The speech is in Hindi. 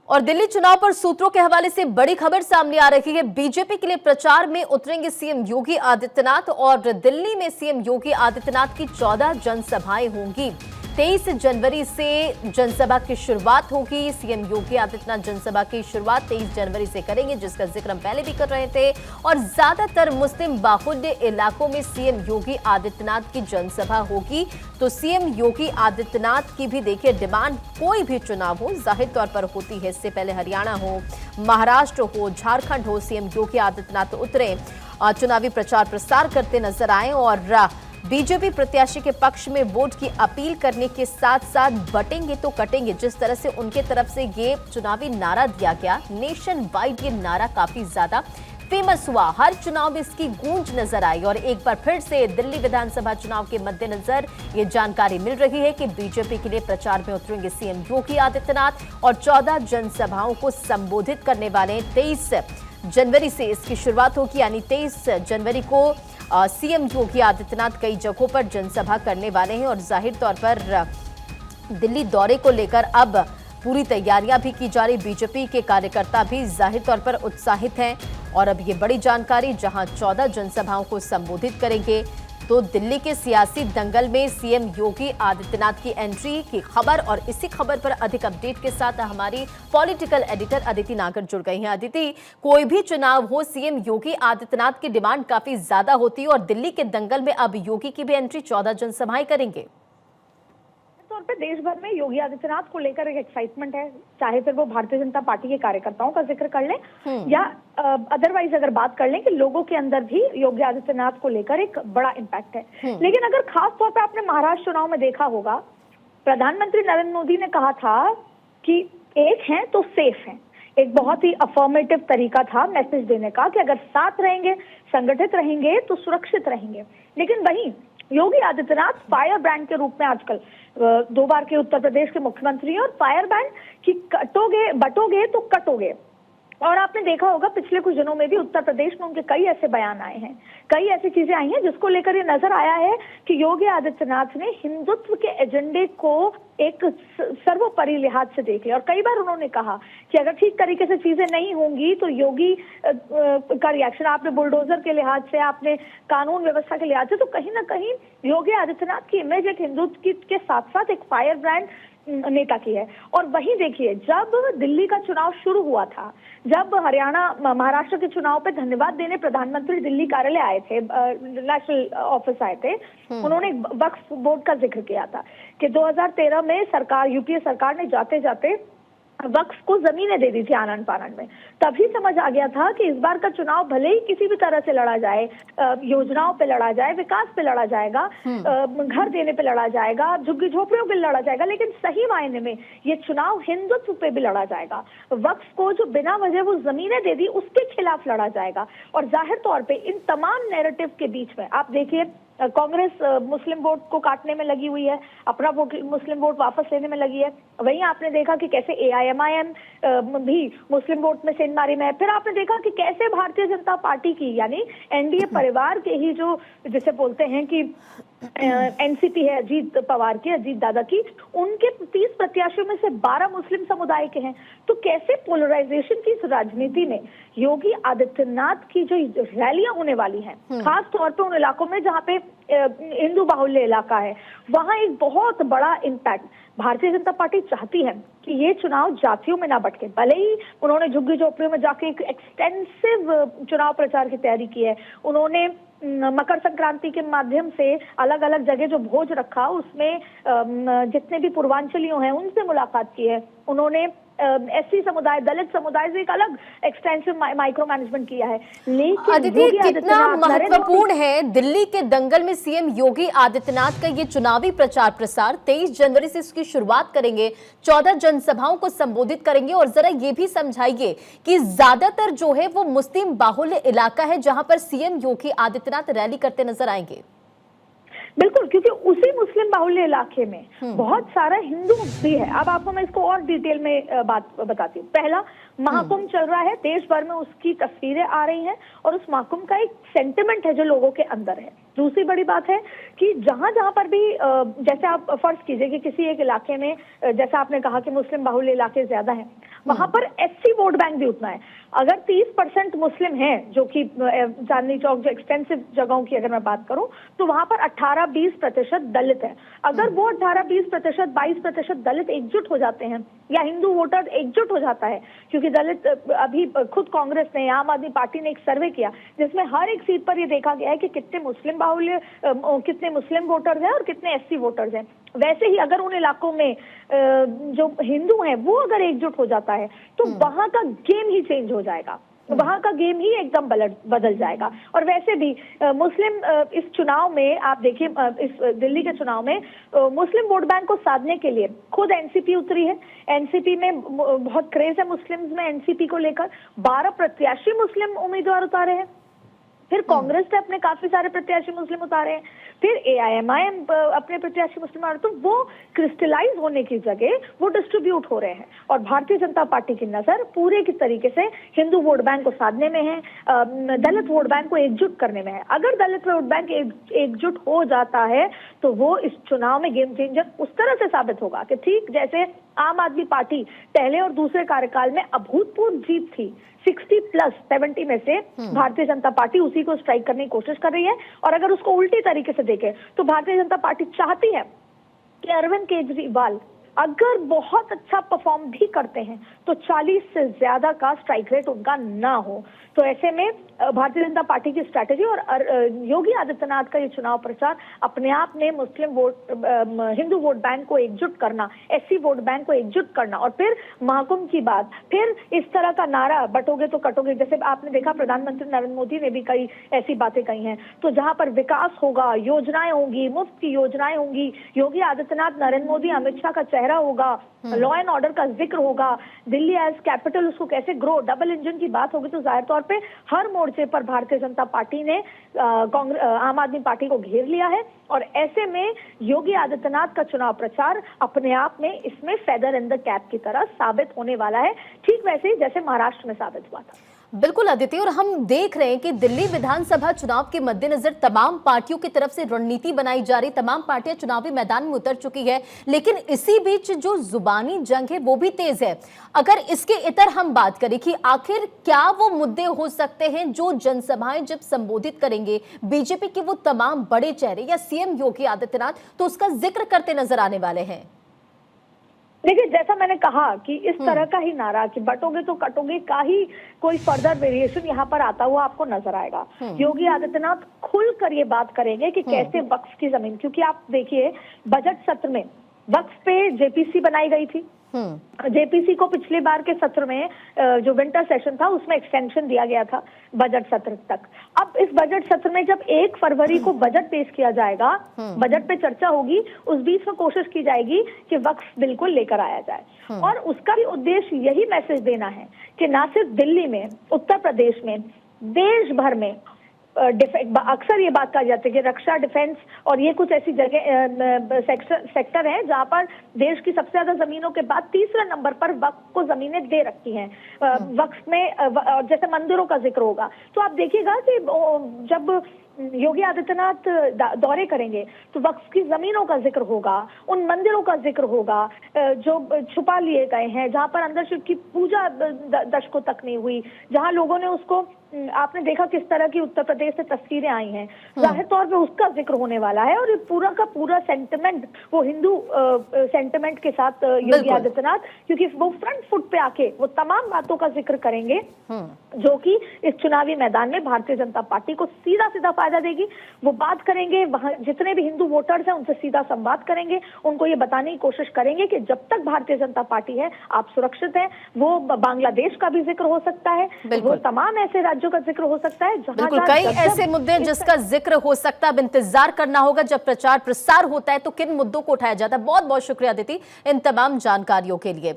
और दिल्ली चुनाव पर सूत्रों के हवाले से बड़ी खबर सामने आ रही है। बीजेपी के लिए प्रचार में उतरेंगे सीएम योगी आदित्यनाथ और दिल्ली में सीएम योगी आदित्यनाथ की 14 जनसभाएं होंगी। 23 जनवरी से जनसभा की शुरुआत होगी। सीएम योगी आदित्यनाथ जनसभा की शुरुआत 23 जनवरी से करेंगे, जिसका जिक्र हम पहले भी कर रहे थे। और ज्यादातर मुस्लिम बाहुल्य इलाकों में सीएम योगी आदित्यनाथ की जनसभा होगी। तो सीएम योगी आदित्यनाथ की भी देखिए डिमांड, कोई भी चुनाव हो जाहिर तौर पर होती है। इससे पहले हरियाणा हो, महाराष्ट्र हो, झारखंड हो, सीएम योगी आदित्यनाथ उतरे, चुनावी प्रचार प्रसार करते नजर आए और बीजेपी प्रत्याशी के पक्ष में वोट की अपील करने के साथ साथ बटेंगे तो कटेंगे, जिस तरह से उनके तरफ से ये चुनावी नारा दिया गया, नेशन वाइड, ये नारा काफी ज्यादा फेमस हुआ। हर चुनाव में इसकी गूंज नजर आई और एक बार फिर से दिल्ली विधानसभा चुनाव के मद्देनजर ये जानकारी मिल रही है कि बीजेपी के लिए प्रचार में उतरेंगे सीएम योगी आदित्यनाथ और 14 जनसभाओं को संबोधित करने वाले। 23 जनवरी से इसकी शुरुआत होगी, यानी 23 जनवरी को सीएम योगी आदित्यनाथ कई जगहों पर जनसभा करने वाले हैं। और जाहिर तौर पर दिल्ली दौरे को लेकर अब पूरी तैयारियां भी की जा रही। बीजेपी के कार्यकर्ता भी जाहिर तौर पर उत्साहित हैं और अब ये बड़ी जानकारी, जहां 14 जनसभाओं को संबोधित करेंगे। तो दिल्ली के सियासी दंगल में सीएम योगी आदित्यनाथ की एंट्री की खबर और इसी खबर पर अधिक अपडेट के साथ हमारी पॉलिटिकल एडिटर अदिति नागर जुड़ गई हैं। अदिति, कोई भी चुनाव हो, सीएम योगी आदित्यनाथ की डिमांड काफी ज्यादा होती है और दिल्ली के दंगल में अब योगी की भी एंट्री, 14 जनसभाएं करेंगे। तौर पे देश भर में योगी आदित्यनाथ को लेकर एक एक्साइटमेंट है, चाहे फिर वो भारतीय जनता पार्टी के कार्यकर्ताओं का जिक्र कर लें या अदरवाइज अगर बात कर लें कि लोगों के अंदर भी योगी आदित्यनाथ को लेकर एक बड़ा इम्पैक्ट है। लेकिन अगर खास तौर पे आपने महाराष्ट्र चुनाव में देखा होगा, प्रधानमंत्री नरेंद्र मोदी ने कहा था कि एक हैं तो सेफ हैं। एक बहुत ही अफर्मेटिव तरीका था मैसेज देने का कि अगर साथ रहेंगे, संगठित रहेंगे तो सुरक्षित रहेंगे। लेकिन वहीं योगी आदित्यनाथ फायर ब्रांड के रूप में आजकल 2 बार के उत्तर प्रदेश के मुख्यमंत्री हैं और फायर ब्रांड की कटोगे बटोगे तो कटोगे। और आपने देखा होगा पिछले कुछ दिनों में भी उत्तर प्रदेश में उनके कई ऐसे बयान आए हैं, कई ऐसी चीजें आई हैं जिसको लेकर ये नजर आया है कि योगी आदित्यनाथ ने हिंदुत्व के एजेंडे को एक सर्वोपरि लिहाज से देख लिया। और कई बार उन्होंने कहा कि अगर ठीक तरीके से चीजें नहीं होंगी तो योगी का रिएक्शन, आपने बुलडोजर के लिहाज से, आपने कानून व्यवस्था के लिहाज से, तो कहीं ना कहीं योगी आदित्यनाथ की इमेज एक हिंदुत्व के साथ साथ एक फायर ब्रांड नेता की है। और वहीं देखिए, जब दिल्ली का चुनाव शुरू हुआ था, जब हरियाणा महाराष्ट्र के चुनाव पे धन्यवाद देने प्रधानमंत्री दिल्ली कार्यालय आए थे, नेशनल ऑफिस आए थे, उन्होंने वक्फ बोर्ड का जिक्र किया था कि 2013 में सरकार, यूपीए सरकार ने जाते जाते वक्फ को जमीनें दे दी थी आनन फानन में। तभी समझ आ गया था कि इस बार का चुनाव भले ही किसी भी तरह से लड़ा जाए, योजनाओं पे लड़ा जाए, विकास पे लड़ा जाएगा, घर देने पे लड़ा जाएगा, झुग्गी झोपड़ियों पे लड़ा जाएगा, लेकिन सही मायने में ये चुनाव हिंदुत्व पे भी लड़ा जाएगा। वक्फ को जो बिना वजह वो जमीनें दे दी, उसके खिलाफ लड़ा जाएगा। और जाहिर तौर पर इन तमाम नैरेटिव के बीच में आप देखिए, कांग्रेस मुस्लिम वोट को काटने में लगी हुई है, अपना वोट मुस्लिम वोट वापस लेने में लगी है। वहीं आपने देखा कि कैसे एआईएमआईएम भी मुस्लिम वोट में सेंध मारी में है। फिर आपने देखा कि कैसे भारतीय जनता पार्टी की, यानी एनडीए परिवार के ही जो जिसे बोलते हैं कि एनसीपी है अजीत पवार की, अजीत दादा की, उनके 30 प्रत्याशियों में से 12 मुस्लिम समुदाय के हैं। तो कैसे पोलराइजेशन की इस राजनीति में योगी आदित्यनाथ की जो रैलियां होने वाली हैं, खास तौर पे उन इलाकों में जहां पे हिंदू बाहुल्य इलाका है, वहां एक बहुत बड़ा इम्पैक्ट भारतीय जनता पार्टी चाहती है कि ये चुनाव जातियों में ना बटके। भले ही उन्होंने झुग्गी झोपड़ियों में जाके एक एक्सटेंसिव चुनाव प्रचार की तैयारी की है, उन्होंने मकर संक्रांति के माध्यम से अलग अलग जगह जो भोज रखा, उसमें जितने भी पूर्वांचलियों हैं उनसे मुलाकात की है, उन्होंने एससी समुदाय, दलित समुदाय से एक अलग एक्सटेंसिव माइक्रो मैनेजमेंट किया है। लेकिन अदिति, कितना महत्वपूर्ण है दिल्ली के दंगल में सीएम योगी आदित्यनाथ का ये चुनावी प्रचार प्रसार? 23 जनवरी से इसकी शुरुआत करेंगे, 14 जनसभाओं को संबोधित करेंगे और जरा ये भी समझाइए कि ज्यादातर जो है वो मुस्लिम बाहुल्य इलाका है जहां पर सीएम योगी आदित्यनाथ रैली करते नजर आएंगे। बिल्कुल, क्योंकि उसी मुस्लिम बाहुल्य इलाके में बहुत सारा हिंदू भी है। अब आपको मैं इसको और डिटेल में बात बताती हूँ। पहला, महाकुंभ चल रहा है, देश भर में उसकी तस्वीरें आ रही हैं और उस महाकुंभ का एक सेंटिमेंट है जो लोगों के अंदर है। दूसरी बड़ी बात है कि जहां जहां पर भी जैसे आप फर्ज कीजिए कि किसी एक इलाके में, जैसा आपने कहा कि मुस्लिम बाहुल्य इलाके ज्यादा हैं, वहां पर एससी वोट बैंक भी उतना है। अगर 30% मुस्लिम हैं, जो कि चांदनी चौक जो एक्सपेंसिव जगहों की अगर मैं बात करूं, तो वहां पर 18-20% दलित है। अगर वो 18-20%, 22% दलित एकजुट हो जाते हैं या हिंदू वोटर एकजुट हो जाता है, क्योंकि दलित अभी खुद कांग्रेस ने, आम आदमी पार्टी ने एक सर्वे किया जिसमें हर एक सीट पर ये देखा गया है कि कितने मुस्लिम वोटर्स हैं और कितने एससी वोटर्स हैं। वैसे ही अगर उन इलाकों में जो हिंदू हैं वो अगर एकजुट हो जाता है तो वहां का गेम ही चेंज हो जाएगा, वहां का गेम ही एकदम बदल जाएगा। और वैसे भी मुस्लिम इस चुनाव में आप देखिए, इस दिल्ली के चुनाव में मुस्लिम वोट बैंक को साधने के लिए खुद एनसीपी उतरी है। एनसीपी में बहुत क्रेज है मुस्लिम्स में, एनसीपी को लेकर 12 प्रत्याशी मुस्लिम उम्मीदवार उतारे हैं। फिर कांग्रेस ने अपने काफी सारे प्रत्याशी मुस्लिम उतारे हैं, फिर एआईएमआईएम अपने प्रत्याशी मुस्लिम उतारे। तो वो क्रिस्टलाइज होने की जगह वो डिस्ट्रीब्यूट हो रहे हैं और भारतीय जनता पार्टी की नजर पूरे की तरीके से हिंदू वोट बैंक को साधने में है, दलित वोट बैंक को एकजुट करने में है। अगर दलित वोट बैंक एकजुट हो जाता है तो वो इस चुनाव में गेम चेंजर उस तरह से साबित होगा कि ठीक जैसे आम आदमी पार्टी पहले और दूसरे कार्यकाल में अभूतपूर्व जीत थी, 60+70 में से भारतीय जनता पार्टी उसी को स्ट्राइक करने की कोशिश कर रही है। और अगर उसको उल्टी तरीके से देखें तो भारतीय जनता पार्टी चाहती है कि अरविंद केजरीवाल अगर बहुत अच्छा परफॉर्म भी करते हैं तो 40 से ज्यादा का स्ट्राइक रेट उनका ना हो। तो ऐसे में भारतीय जनता पार्टी की स्ट्रैटेजी और योगी आदित्यनाथ का ये चुनाव प्रचार अपने आप में हिंदू वोट बैंक को एकजुट करना, एससी वोट बैंक को एकजुट करना, और फिर महाकुंभ की बात, फिर इस तरह का नारा बटोगे तो कटोगे, जैसे आपने देखा प्रधानमंत्री नरेंद्र मोदी ने भी कई ऐसी बातें कही हैं। तो जहां पर विकास होगा, योजनाएं होंगी, मुफ्त की योजनाएं होंगी, योगी आदित्यनाथ, नरेंद्र मोदी, अमित शाह का चेहरा होगा, लॉ एंड ऑर्डर का जिक्र होगा, दिल्ली एज कैपिटल उसको कैसे ग्रो, डबल इंजन की बात होगी, तो जाहिर तौर पे हर मोर्चे पर भारतीय जनता पार्टी ने आम आदमी पार्टी को घेर लिया है। और ऐसे में योगी आदित्यनाथ का चुनाव प्रचार अपने आप में इसमें फेदर इन द कैप की तरह साबित होने वाला है, ठीक वैसे ही जैसे महाराष्ट्र में साबित हुआ था। बिल्कुल अदिति, और हम देख रहे हैं कि दिल्ली विधानसभा चुनाव के मद्देनजर तमाम पार्टियों की तरफ से रणनीति बनाई जा रही, तमाम पार्टियां चुनावी मैदान में उतर चुकी है, लेकिन इसी बीच जो जुबानी जंग है वो भी तेज है। अगर इसके इतर हम बात करें कि आखिर क्या वो मुद्दे हो सकते हैं जो जनसभाएं जब संबोधित करेंगे बीजेपी के वो तमाम बड़े चेहरे या सीएम योगी आदित्यनाथ, तो उसका जिक्र करते नजर आने वाले हैं। देखिए, जैसा मैंने कहा कि इस तरह का ही नारा कि बटोगे तो कटोगे का ही कोई फर्दर वेरिएशन यहाँ पर आता हुआ आपको नजर आएगा। योगी आदित्यनाथ खुलकर ये बात करेंगे कि कैसे वक्फ की जमीन, क्योंकि आप देखिए बजट सत्र में वक्फ पे जेपीसी बनाई गई थी। जेपीसी को पिछले बार के सत्र में जो विंटर सेशन था उसमें एक्सटेंशन दिया गया था बजट सत्र तक। अब इस बजट सत्र में जब 1 फरवरी को बजट पेश किया जाएगा, बजट पे चर्चा होगी, उस बीच में कोशिश की जाएगी कि वक्फ बिल को लेकर आया जाए। और उसका भी उद्देश्य यही मैसेज देना है कि ना सिर्फ दिल्ली में, उत्तर प्रदेश में, देश भर में अक्सर ये बात कही जाती है कि रक्षा, डिफेंस और ये कुछ ऐसी जगह सेक्टर है जहां पर देश की सबसे ज्यादा जमीनों के बाद तीसरे नंबर पर वक्फ को जमीनें दे रखी हैं। वक्फ में जैसे मंदिरों का जिक्र होगा तो आप देखिएगा कि जब योगी आदित्यनाथ दौरे करेंगे तो वक्फ की जमीनों का जिक्र होगा, उन मंदिरों का जिक्र होगा जो छुपा लिए गए हैं, जहां पर अंदर शिव की पूजा दशकों तक नहीं हुई, जहां लोगों ने उसको, आपने देखा किस तरह की उत्तर प्रदेश से तस्वीरें आई हैं, जाहिर तौर पे उसका जिक्र होने वाला है। और पूरा का पूरा सेंटिमेंट वो हिंदू सेंटिमेंट के साथ योगी आदित्यनाथ, क्योंकि वो फ्रंट फुट पे आके वो तमाम बातों का जिक्र करेंगे जो कि इस चुनावी मैदान में भारतीय जनता पार्टी को सीधा सीधा फायदा देगी। वो बात करेंगे, वहां जितने भी हिंदू वोटर्स हैं उनसे सीधा संवाद करेंगे, उनको ये बताने की कोशिश करेंगे कि जब तक भारतीय जनता पार्टी है आप सुरक्षित हैं। वो बांग्लादेश का भी जिक्र हो सकता है, वो तमाम ऐसे राज्यों का जिक्र हो सकता है बिल्कुल कई ऐसे मुद्दे जिसका जिक्र हो सकता है। अब इंतजार करना होगा जब प्रचार प्रसार होता है तो किन मुद्दों को उठाया जाता है। बहुत बहुत शुक्रिया अदिति इन तमाम जानकारियों के लिए।